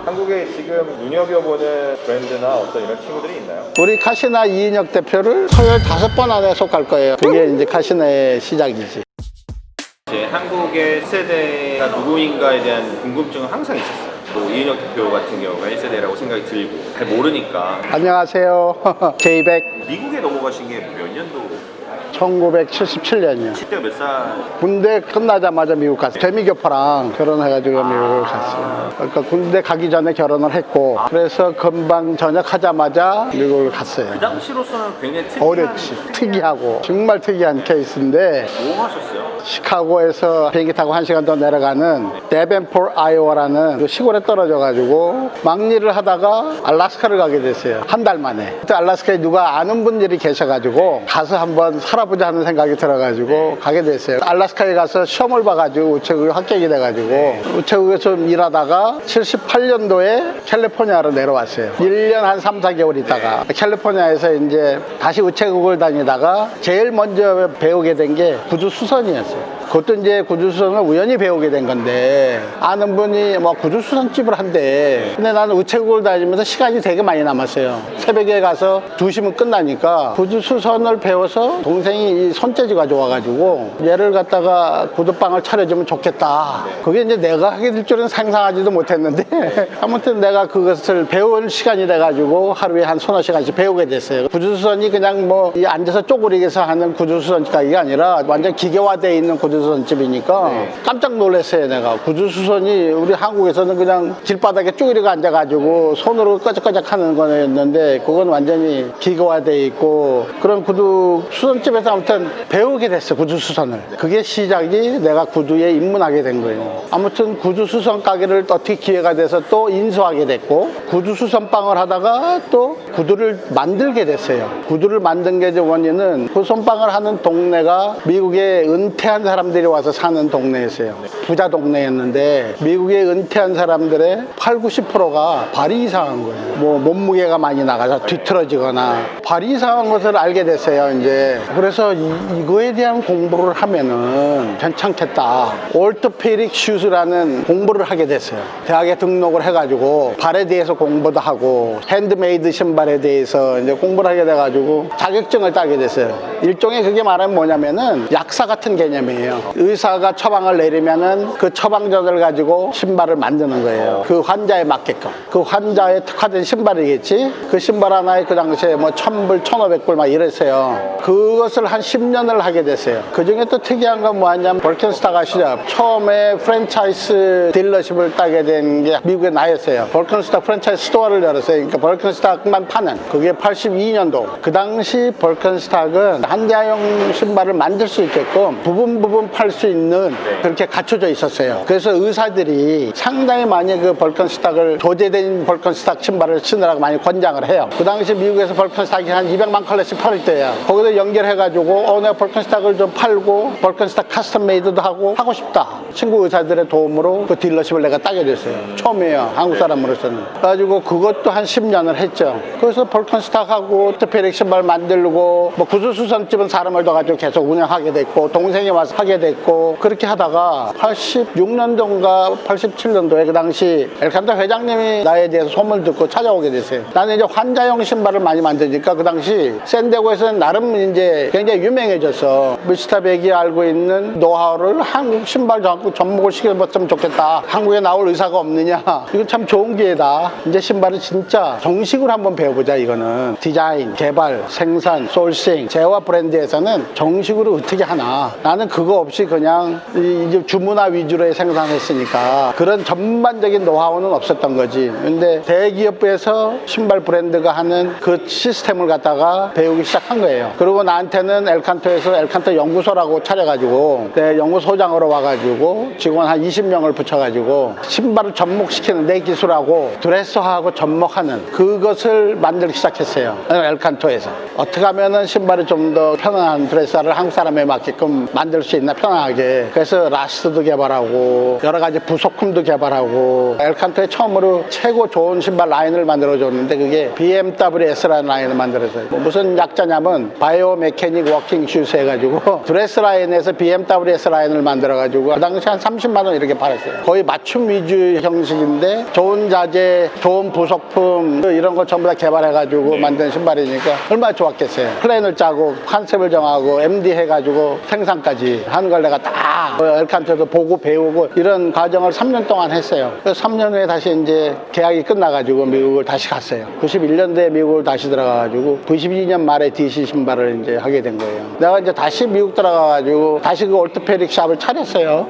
한국에 지금 눈여겨보는 브랜드나 어떤 이런 친구들이 있나요? 우리 카시나 이인혁 대표를 서열 5번 안에 속할 거예요. 그게 이제 카시나의 시작이지. 이제 한국의 세대가 누구인가에 대한 궁금증은 항상 있었어요. 또 이인혁 대표 같은 경우가 1세대라고 생각이 들고 잘 모르니까. 안녕하세요. 제이백. 미국에 넘어가신 게 몇 년도? 1977년이요. 그때가 몇 살? 군대 끝나자마자 미국 갔어요. 재미교포랑 결혼해가지고 미국을 갔어요. 그러니까 군대 가기 전에 결혼을 했고, 그래서 금방 전역하자마자 미국을 갔어요. 그 당시로서는 굉장히 특이한. 어렵지. 특이하고 정말 특이한 케이스인데, 뭐 하셨어요? 시카고에서 비행기 타고 1시간 더 내려가는 데벤포트 아이오와라는 그 시골에 떨어져가지고 막일을 하다가 알래스카를 가게 됐어요. 한 달 만에. 그때 알래스카에 누가 아는 분들이 계셔가지고 가서 한번 살아보자 하는 생각이 들어가지고 가게 됐어요. 알래스카에 가서 시험을 봐가지고 우체국에 합격이 돼가지고 우체국에서 좀 일하다가 78년도에 캘리포니아로 내려왔어요. 1년 한 3, 4개월 있다가 캘리포니아에서 이제 다시 우체국을 다니다가 제일 먼저 배우게 된 게 구두수선이었어요. 그것도 이제 구두수선을 우연히 배우게 된 건데, 아는 분이 뭐 구두수선집을 한대. 근데 나는 우체국을 다니면서 시간이 되게 많이 남았어요. 새벽에 가서 2시면 끝나니까 구두수선을 배워서 동생이 이 손재주가 좋아가지고 얘를 갖다가 구두방을 차려주면 좋겠다. 그게 이제 내가 하게 될 줄은 상상하지도 못했는데 아무튼 내가 그것을 배울 시간이 돼가지고 하루에 한 서너 시간씩 배우게 됐어요. 구두수선이 그냥 뭐 이 앉아서 쪼그리게서 하는 구두수선 가게가 아니라 완전 기계화되어 있는 구두수선집이니까 깜짝 놀랐어요. 내가 구두수선이 우리 한국에서는 그냥 길바닥에 쪼그리고 앉아가지고 손으로 꺼적꺼적 하는 거였는데, 그건 완전히 기계화되어 있고 그런 구두수선집에서 아무튼 배우게 됐어. 구두수선을. 그게 시작이 내가 구두에 입문하게 된 거예요. 아무튼 구두수선 가게를 어떻게 기회가 돼서 또 인수하게 됐고, 구두수선빵을 하다가 또 구두를 만들게 됐어요. 구두를 만든 게 원인은 그 선빵을 하는 동네가 미국에 은퇴한 사람들이 와서 사는 동네였어요. 부자 동네였는데 미국에 은퇴한 사람들의 8, 90%가 발이 이상한 거예요. 뭐 몸무게가 많이 나가서 뒤틀어지거나 발이 이상한 것을 알게 됐어요. 이제 그래서 이거에 대한 공부를 하면은 괜찮겠다. orthopedic shoes라는 공부를 하게 됐어요. 대학에 등록을 해가지고 발에 대해서 공부도 하고 핸드메이드 신발에 대해서 이제 공부를 하게 돼가지고 자격증을 따게 됐어요. 일종의 그게 말하면 뭐냐면은 약사 같은 개념이에요. 의사가 처방을 내리면은 그 처방전을 가지고 신발을 만드는 거예요. 그 환자에 맞게끔. 그 환자에 특화된 신발이겠지. 그 신발 하나에 그 당시에 뭐 1000불, 1500불 막 이랬어요. 그것을 한 10년을 하게 됐어요. 그 중에 또 특이한 건 뭐냐면 벌켄스탁 아시죠? 처음에 프랜차이즈 딜러십을 따게 된 게 미국의 나였어요. 벌켄스탁 프랜차이즈 스토어를 열었어요. 그러니까 벌켄스탁만 파는. 그게 82년도. 그 당시 벌켄스탁은 한대하용 신발을 만들 수 있게끔 부분 팔 수 있는 그렇게 갖춰져 있었어요. 그래서 의사들이 상당히 많이 그 벌켄스탁을 도제된 벌켄스탁 신발을 신으라고 많이 권장을 해요. 그 당시 미국에서 벌켄스탁이 한 200만 컬러씩 팔을 때야. 거기서 연결해가지고 내가 벌켄스탁을 좀 팔고 벌켄스탁 카스텀 메이드도 하고 싶다. 친구 의사들의 도움으로 그 딜러십을 내가 따게 됐어요. 처음이에요. 한국 사람으로서는. 그래가지고 그것도 한 10년을 했죠. 그래서 벌켄스탁하고 오토페릭 신발 만들고 뭐 구두수선집은 사람을 더 가지고 계속 운영하게 됐고, 동생이 와서 하게 됐고, 그렇게 하다가 86년도인가 87년도에 그 당시 엘칸토 회장님이 나에 대해서 소문을 듣고 찾아오게 됐어요. 나는 이제 환자용 신발을 많이 만드니까 그 당시 샌디에고에서는 나름 이제 굉장히 유명해졌어. 미스터 백이 알고 있는 노하우를 한국 신발 접목을 시켜봤으면 좋겠다. 한국에 나올 의사가 없느냐. 이거 참 좋은 기회다. 이제 신발을 진짜 정식으로 한번 배워보자. 이거는 디자인, 개발, 생산, 소싱, 제와 브랜드에서는 정식으로 어떻게 하나. 나는 그거 없이 그냥 이제 주문화 위주로 생산했으니까 그런 전반적인 노하우는 없었던 거지. 근데 대기업에서 신발 브랜드가 하는 그 시스템을 갖다가 배우기 시작한 거예요. 그리고 나한테는 엘칸토에서 엘칸토 연구소라고 차려가지고 내 연구소장으로 와가지고 직원 한 20명을 붙여가지고 신발을 접목시키는 내 기술하고 드레서하고 접목하는 그것을 만들기 시작했어요. 엘칸토에서 어떻게 하면은 신발이 좀 더 편안한 드레서를 한국 사람에 맞게끔 만들 만들 수 있나 편하게. 그래서 라스트도 개발하고 여러 가지 부속품도 개발하고 엘칸토에 처음으로 최고 좋은 신발 라인을 만들어줬는데 그게 BMW S라는 라인을 만들었어요. 무슨 약자냐면 바이오 메케닉 워킹 슈즈 해가지고 드레스 라인에서 BMW S 라인을 만들어가지고 그 당시 한 30만 원 이렇게 팔았어요. 거의 맞춤 위주 형식인데 좋은 자재, 좋은 부속품 이런 거 전부 다 개발해가지고 만든 신발이니까 얼마나 좋았겠어요. 플랜을 짜고 컨셉을 정하고 MD 해가지고 생산까지 하는 걸 내가 다 엘칸토도 보고 배우고 이런 과정을 3년 동안 했어요. 그래서 3년 후에 다시 이제 계약이 끝나가지고 미국을 다시 갔어요. 91년도에 미국을 다시 들어가가지고 92년 말에 DC 신발을 이제 하게 된 거예요. 내가 이제 다시 미국 들어가가지고 다시 그 올토페딕 샵을 차렸어요.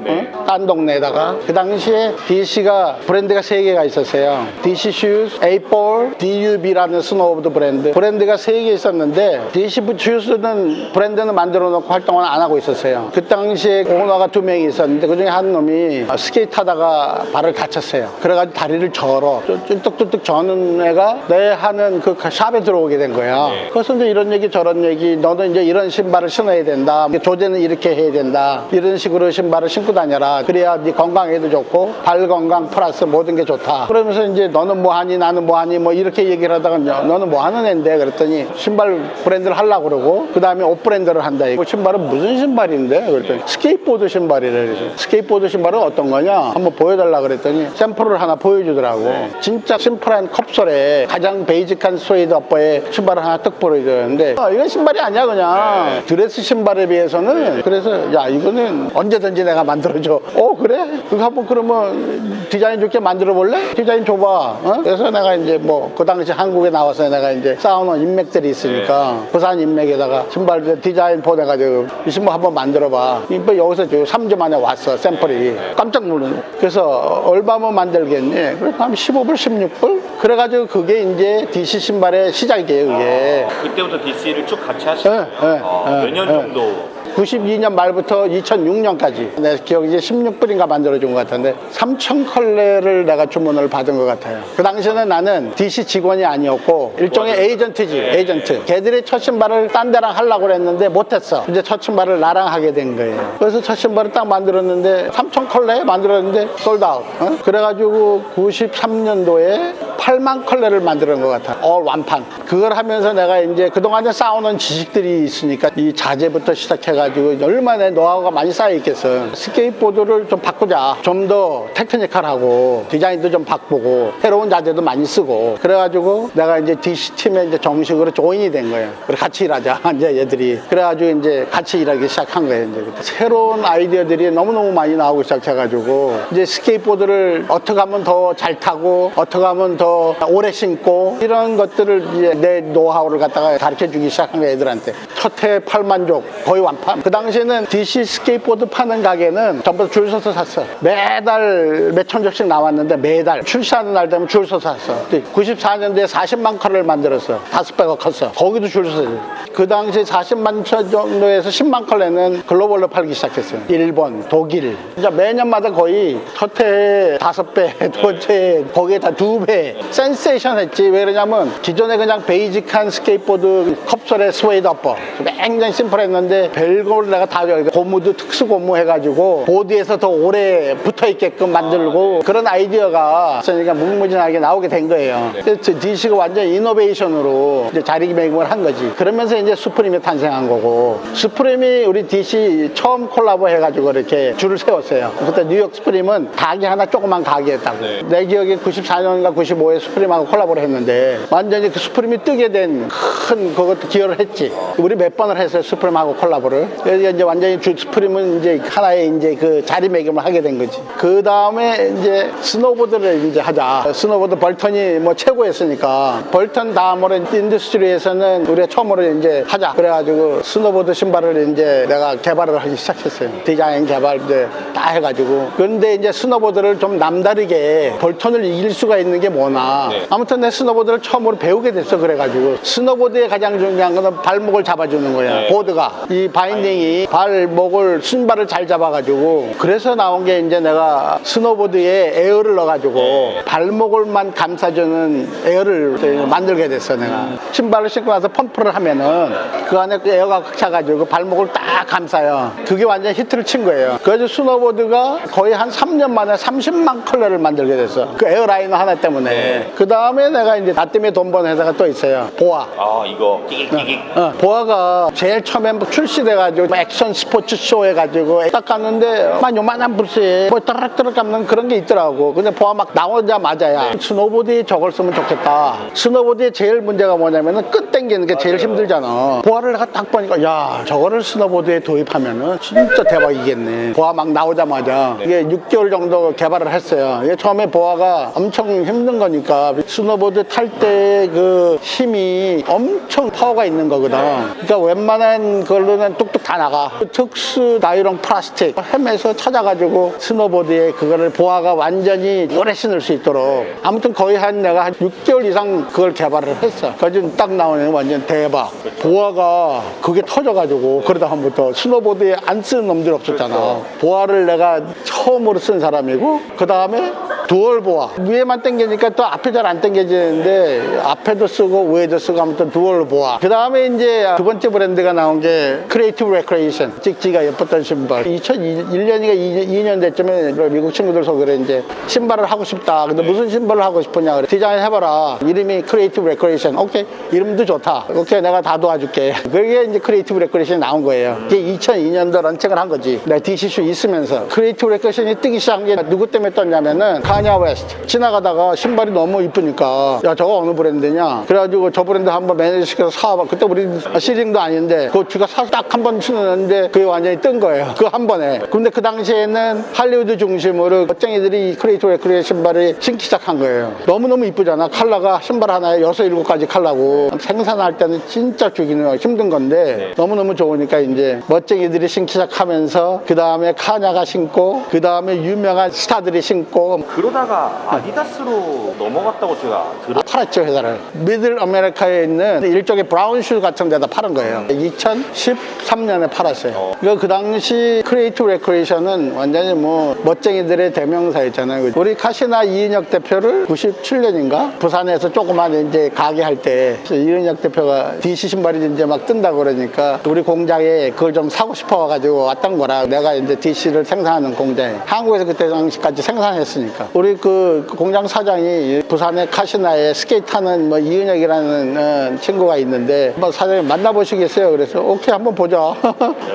딴 동네에다가. 그 당시에 DC가 브랜드가 3개가 있었어요. DC 슈즈, A4, DUB라는 스노우보드 브랜드가 3개 있었는데 DC 슈즈는 브랜드는 만들어 놓고 활동을 안 하고 있었어요. 그 당시에 오너가 2명이 있었는데 그중에 한 놈이 스케이트 하다가 발을 다쳤어요. 그래가지고 다리를 절어 뚝뚝뚝 저는 애가 내 하는 그 샵에 들어오게 된 거야. 그래서 이제 이런 얘기 저런 얘기, 너는 이제 이런 신발을 신어야 된다, 조제는 이렇게 해야 된다, 이런 식으로 신발을 신고 다녀라, 그래야 네 건강에도 좋고 발 건강 플러스 모든 게 좋다. 그러면서 이제 너는 뭐 하니 나는 뭐 하니 뭐 이렇게 얘기를 하다가 너는 뭐 하는 애인데 그랬더니 신발 브랜드를 하려고 그러고 그 다음에 옷 브랜드를 한다. 이 신발은 무슨 신발인데? 그랬더니 스케이트보드 신발이래. 그래서 스케이트보드 신발은 어떤 거냐 한번 보여달라 그랬더니 샘플을 하나 보여주더라고. 진짜 심플한 컵솔에 가장 베이직한 스웨이드 업버에 신발을 하나 딱 보여줬는데 이건 신발이 아니야 그냥 드레스 신발에 비해서는. 그래서 야 이거는 언제든지 내가 만들어줘. 그래? 그거 한번 그러면 디자인 좋게 만들어 볼래? 디자인 줘봐. 그래서 내가 이제 뭐 그 당시 한국에 나와서 내가 이제 쌓아놓은 인맥들이 있으니까 부산 인맥에다가 신발 디자인 보내가지고 이 신발 한번 만들어봐. 여기서 3주 만에 왔어 샘플이. 깜짝 놀랐네. 그래서 얼마면 만들겠니? 그래서 한 15불 16불? 그래가지고 그게 이제 DC 신발의 시작이에요 그게. 그때부터 DC를 쭉 같이 하시는 거예요? 몇 년 정도? 92년 말부터 2006년까지 내 기억이 이제 16불인가 만들어준 것 같은데 3,000컬레를 내가 주문을 받은 것 같아요. 그 당시에는 나는 DC 직원이 아니었고 일종의 에이전트지. 에이전트. 걔들이 첫 신발을 딴 데랑 하려고 그랬는데 못했어. 이제 첫 신발을 나랑 하게 된 거예요. 그래서 첫 신발을 딱 만들었는데 3,000컬레 만들었는데 솔드아웃. 그래가지고 93년도에 8만 컬레를 만드는 것 같아. 완판. 그걸 하면서 내가 이제 그동안에 쌓아놓은 지식들이 있으니까 이 자재부터 시작해가지고 얼마나 노하우가 많이 쌓여있겠어. 스케이트보드를 좀 바꾸자. 좀 더 테크니컬하고 디자인도 좀 바꾸고 새로운 자재도 많이 쓰고. 그래가지고 내가 이제 DC팀에 이제 정식으로 조인이 된 거예요. 그래 같이 일하자. 이제 얘들이. 그래가지고 이제 같이 일하기 시작한 거예요. 이제 새로운 아이디어들이 너무너무 많이 나오기 시작해가지고 이제 스케이트보드를 어떻게 하면 더 잘 타고 어떻게 하면 더 오래 신고 이런 것들을 이제 내 노하우를 갖다가 가르쳐 주기 시작한 거예요 애들한테. 첫 해 8만족 거의 완판. 그 당시에는 DC 스케이트보드 파는 가게는 전부 줄 서서 샀어. 매달 몇천 접씩 나왔는데 매달 출시하는 날 되면 줄 서서 샀어. 94년도에 40만 컬을 만들었어. 5배가 컸어. 거기도 줄 서서. 그 당시 40만 컬 정도에서 10만 컬에는 글로벌로 팔기 시작했어요. 일본, 독일. 진짜 매년마다 거의 첫 해에 5배, 두 번째 해에 거기에 다 2배. 센세이션 했지. 왜 그러냐면 기존에 그냥 베이직한 스케이트보드 컵솔에 스웨이드 업버 굉장히 심플했는데 별걸 내가 다 고무도 특수 고무 해가지고 보드에서 더 오래 붙어있게끔 만들고 그런 아이디어가 그러니까 무궁무진하게 나오게 된 거예요. 그래서 DC가 완전 이노베이션으로 이제 자리매김을 한 거지. 그러면서 이제 수프림이 탄생한 거고, 수프림이 우리 DC 처음 콜라보 해가지고 이렇게 줄을 세웠어요. 그때 뉴욕 스프림은 가게 하나 조그만 가게였다고. 내 기억에 94년인가 95에 스프림하고 콜라보를 했는데 완전히 그 스프림이 뜨게 된 큰 그것도 기여를 했지. 우리 몇 번을 했어요 스프림하고 콜라보를. 그래서 이제 완전히 스프림은 이제 하나의 이제 그 자리매김을 하게 된 거지. 그 다음에 이제 스노보드를 이제 하자. 스노보드 벌턴이 뭐 최고였으니까 벌턴 다음으로 인더스트리에서는 우리가 처음으로 이제 하자. 그래가지고 스노보드 신발을 이제 내가 개발을 하기 시작했어요. 디자인 개발 이제 다 해가지고. 그런데 이제 스노보드를 좀 남다르게 벌턴을 이길 수가 있는 게 뭐냐 있었나. 네. 아무튼 내 스노보드를 처음으로 배우게 됐어. 그래가지고 스노보드의 가장 중요한 거는 발목을 잡아주는 거야. 네. 보드가 이 바인딩이 발목을 신발을 잘 잡아가지고 그래서 나온 게 이제 내가 스노보드에 에어를 넣어가지고 네. 발목을만 감싸주는 에어를 만들게 됐어. 내가 신발을 신고 나서 펌프를 하면은 그 안에 그 에어가 꽉 차가지고 발목을 딱 감싸요. 그게 완전 히트를 친 거예요. 그래서 스노보드가 거의 한 3년 만에 30만 컬러를 만들게 됐어. 그 에어라이너 하나 때문에. 네. 그 다음에 내가 이제 나 때문에 돈 버는 회사가 또 있어요. 보아. 아 이거 끼익끼익. 보아가 제일 처음에 뭐 출시돼가지고 액션 스포츠 쇼 해가지고 딱 갔는데 막 요만한 브러쉬에 뭐 따락따락 감는 그런 게 있더라고. 근데 보아 막 나오자마자야 스노보드에 저걸 쓰면 좋겠다. 스노보드의 제일 문제가 뭐냐면은 끝 당기는 게 제일 힘들잖아. 보아를 내가 딱 보니까 야 저거를 스노보드에 도입하면은 진짜 대박이겠네. 보아 막 나오자마자 이게 6개월 정도 개발을 했어요. 이게 처음에 보아가 엄청 힘든 거니까 스노보드 탈 때 그 힘이 엄청 파워가 있는 거거든. 그러니까 웬만한 걸로는 뚝뚝 다 나가. 특수 나이론 플라스틱 햄에서 찾아가지고 스노보드에 그거를 보아가 완전히 오래 신을 수 있도록 아무튼 거의 내가 한 6개월 이상 그걸 개발을 했어. 그래서 딱 나오는 완전 대박. 보아가 그게 터져가지고 그러다 한부터 스노보드에 안 쓰는 놈들 없었잖아. 보아를 내가 처음으로 쓴 사람이고 그 다음에 두얼 보아. 위에만 당기니까 또 앞에 잘 안 당겨지는데 앞에도 쓰고 위에도 쓰고 아무튼 두얼 보아. 그 다음에 이제 두 번째 브랜드가 나온 게 크리에이티브 레크레이션. 찍지가 예뻤던 신발. 2001년인가 2년 됐쯤에 미국 친구들 속으로 이제 신발을 하고 싶다. 근데 무슨 신발을 하고 싶으냐. 그래. 디자인 해봐라. 이름이 크리에이티브 레크레이션. 오케이. 이름도 좋다. 오케이. 내가 다 도와줄게. 그게 이제 크리에이티브 레크레이션이 나온 거예요. 그게 2002년도 런칭을 한 거지. 내가 DC쇼 있으면서. 크리에이티브 레크레이션이 뜨기 시작한 게 누구 때문에 떴냐면은 카니 웨스트. 지나가다가 신발이 너무 이쁘니까 야 저거 어느 브랜드냐. 그래가지고 저 브랜드 한번 매니저 시켜서 사와봐. 그때 우리 시링도 아닌데 그 쥐가 사서 딱 한 번 신었는데 그게 완전히 뜬 거예요. 그 한 번에. 근데 그 당시에는 할리우드 중심으로 멋쟁이들이 크리에이티브 레크레이션 신발을 신기 시작한 거예요. 너무너무 이쁘잖아. 컬러가 신발 하나에 6, 7가지 컬러고 생산할 때는 진짜 주기는 힘든 건데 너무너무 좋으니까 이제 멋쟁이들이 신기 시작하면서 그 다음에 카냐가 신고 그 다음에 유명한 스타들이 신고 그러다가 아디다스로 넘어갔다고 제가 팔았죠 회사를. 미들 아메리카에 있는 일종의 브라운 슈 같은 데다 팔은 거예요. 2013년에 팔았어요. 그 당시 크리에이티브 레크레이션은 완전히 뭐 멋쟁이들의 대명사였잖아요. 우리 카시나 이은혁 대표를 97년인가 부산에서 조그만 이제 가게 할 때 이은혁 대표가 DC 신발이 이제 막 뜬다고 그러니까 우리 공장에 그걸 좀 사고 싶어 가지고 왔던 거라. 내가 이제 DC를 생산하는 공장에 한국에서 그때 당시까지 생산했으니까 우리 그 공장 사장이 부산의 카시나에 스케이트 타는 뭐 이은혁이라는 친구가 있는데 뭐 사장님 만나보시겠어요? 그래서 오케이 한번 보자.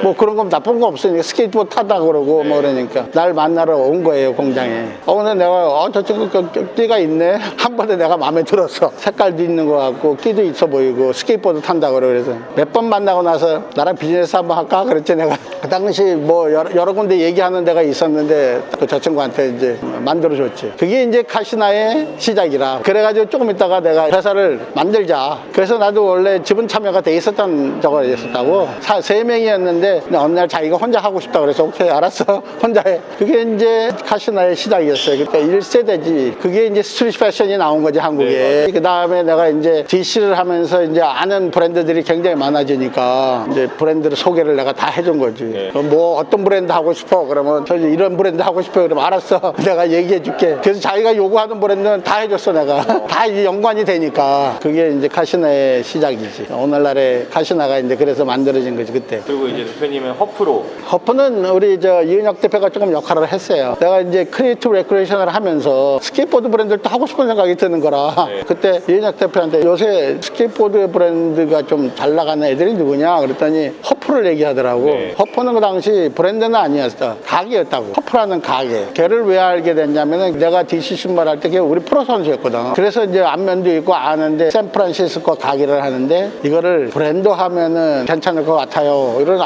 뭐 그런 건 나쁜 거 없으니까 스케이트보드 타다 그러고 뭐 그러니까 날 만나러 온 거예요 공장에. 근데 내가 저 친구 끼가 있네. 한 번에 내가 마음에 들었어. 색깔도 있는 거 같고 끼도 있어 보이고 스케이트보드 탄다 그래서 몇 번 만나고 나서 나랑 비즈니스 한번 할까 그랬지. 내가 그 당시 뭐 여러 군데 얘기하는 데가 있었는데 저 친구한테 이제 만들어줬지. 그게 이제 카시나의 시작이라. 그래가지고 조금 있다가 내가 회사를 만들자. 그래서 나도 원래 지분 참여가 돼 있었던 저거 있었다고. 3명이었는데 어느 날 자기가 혼자 하고 싶다 그래서 오케이 알았어 혼자 해. 그게 이제 카시나의 시작이었어요. 그때 1세대지. 그게 이제 스트리트 패션이 나온 거지 한국에. 그 다음에 내가 이제 DC를 하면서 이제 아는 브랜드들이 굉장히 많아지니까 이제 브랜드를 소개를 내가 다 해준 거지. 뭐 어떤 브랜드 하고 싶어 그러면 저 이런 브랜드 하고 싶어 그러면 알았어 내가 얘기해 줄게. 그래서 자기가 요구하는 브랜드는 다 해줬어 내가. 다 이제 연관이 되니까. 그게 이제 카시나의 시작이지. 오늘날의 카시나가 이제 그래서 만들어진 거지 그때. 그리고 이제 대표님은 허프로. 허프는 우리 저 이은혁 대표가 조금 역할을 했어요. 내가 이제 크리에이티브 레크레이션을 하면서 스케이트보드 브랜드를 또 하고 싶은 생각이 드는 거라. 그때 이은혁 대표한테 요새 스케이트보드 브랜드가 좀 잘 나가는 애들이 누구냐 그랬더니 허프를 얘기하더라고. 허프는 그 당시 브랜드는 아니었어. 가게였다고. 허프라는 가게. 걔를 왜 알게 됐냐면은 내가 DC 신발 할 때 걔 우리 프로 선수였거든. 그래서 이제 안면도 있고 아는데 샌프란시스코 가게를 하는데 이거를 브랜드 하면은 괜찮을 것 같아요. 이런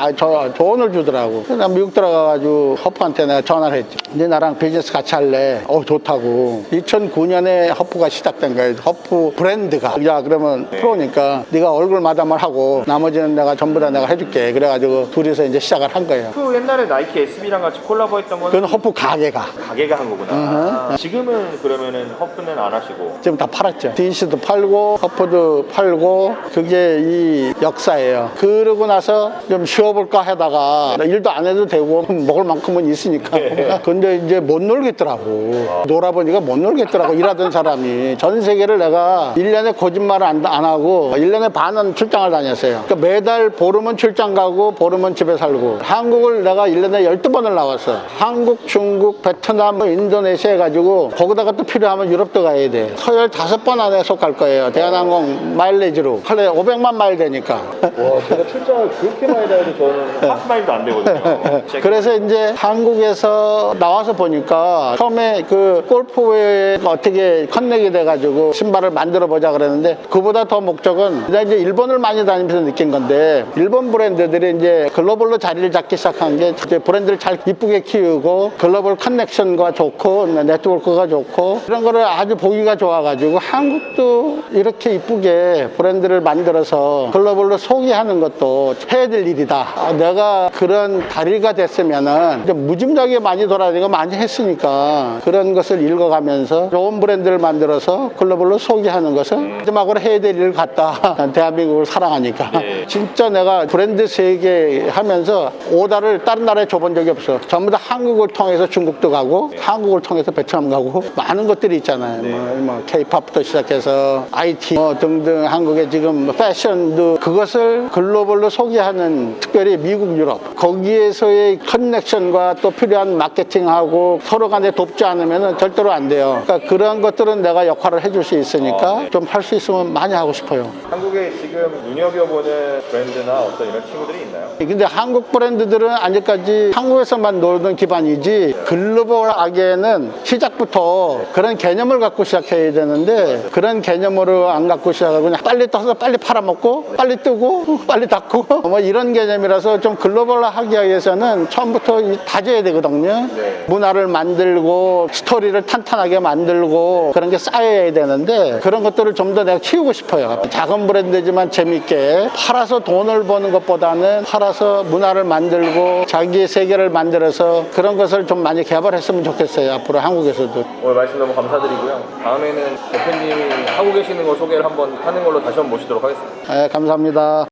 조언을 주더라고. 그래서 난 미국 들어가가지고 허프한테 내가 전화를 했지. 이제 나랑 비즈니스 같이 할래? 좋다고. 2009년에 허프가 시작된 거예요. 허프 브랜드가. 야 그러면 프로니까 네가 얼굴 마담을 하고 나머지는 내가 전부 다 내가 해줄게. 그래가지고 둘이서 이제 시작을 한 거예요. 그 옛날에 나이키 SB랑 같이 콜라보했던 거는 그건 허프 가게가 한 거구나. 지금은 그러면은 허프는 안 하시고 지금 다 팔았죠. DC도 팔고 허프도 팔고 그게 이 역사예요. 그러고 나서 좀 쉬어볼까 하다가 일도 안 해도 되고 먹을 만큼은 있으니까 근데 이제 못 놀겠더라고. 놀아보니까 못 놀겠더라고. 일하던 사람이. 전 세계를 내가 1년에 거짓말을 안 하고 1년에 반은 출장을 다녔어요. 그러니까 매달 보름은 출장 가고 보름은 집에 살고 한국을 내가 1년에 12번을 나왔어. 한국, 중국, 베트남, 인도네시아 해가지고 거기다가 또 필요하면 유럽도 가야 돼. 서열 5번 안에 속할 거예요. 대한항공 마일리지로. 하루에 500만 마일 되니까. 와 제가 출장을 그렇게 많이 다녀도 저는 하스마일도 안 되거든요. 그래서 이제 한국에서 나와서 보니까 처음에 그 골프웨어에 어떻게 커넥이 돼가지고 신발을 만들어 보자 그랬는데 그보다 더 목적은 내가 이제 일본을 많이 다니면서 느낀 건데 일본 브랜드들이 이제 글로벌로 자리를 잡기 시작한 게 이제 브랜드를 잘 이쁘게 키우고 글로벌 커넥션과 좋고 네트워크가 좋고 이런 거를 아주 보기가 좋아가지고 한국도 이렇게 이쁘게 브랜드를 만들어서 글로벌로 소개하는 것도 해야 될 일이다. 내가 그런 다리가 됐으면은 이제 무짐작에 많이 돌아다니고 많이 했으니까 그런 것을 읽어가면서 좋은 브랜드를 만들어서 글로벌로 소개하는 것을 마지막으로 해야 될 일 같다. 난 대한민국을 사랑하니까. 진짜 내가 브랜드 세계 하면서 오다를 다른 나라에 줘본 적이 없어. 전부 다 한국을 통해서 중국도 가고 한국을 통해서 베트남 가고 많은 것들이 있잖아요. 뭐 K-팝부터 시작해서 IT 등등 한국의 지금 패션도 그것을 글로벌로 소개하는 특별히 미국, 유럽 거기에서의 커넥션과 또 필요한 마케팅하고 서로 간에 돕지 않으면 절대로 안 돼요. 그러니까 그런 것들은 내가 역할을 해줄 수 있으니까 좀 할 수 있으면 많이 하고 싶어요. 한국에 지금 눈여겨보는 브랜드나 어떤 이런 친구들이 있나요? 근데 한국 브랜드들은 아직까지 한국에서만 놀던 기반이지 글로벌하게는 시작부터 그런 개념을 갖고 시작해야 되는데 그런 개념으로 안 갖고 시작하고 그냥 빨리 떠서 빨리 팔아먹고 빨리 뜨고 빨리 닫고 뭐 이런 개념이라서 좀 글로벌하기 위해서는 처음부터 다져야 되거든요. 문화를 만들고 스토리를 탄탄하게 만들고 그런 게 쌓여야 되는데 그런 것들을 좀 더 내가 키우고 싶어요. 작은 브랜드지만 재밌게 팔아서 돈을 버는 것보다는 팔아서 문화를 만들고 자기의 세계를 만들어서 그런 것을 좀 많이 개발했으면 좋겠어요. 앞으로 한국에서도. 오늘 말씀 너무 감사드리고요. 다음에는 대표님이 하고 계시는 거 소개를 한번 하는 걸로 다시 한번 모시도록 하겠습니다. 네, 감사합니다.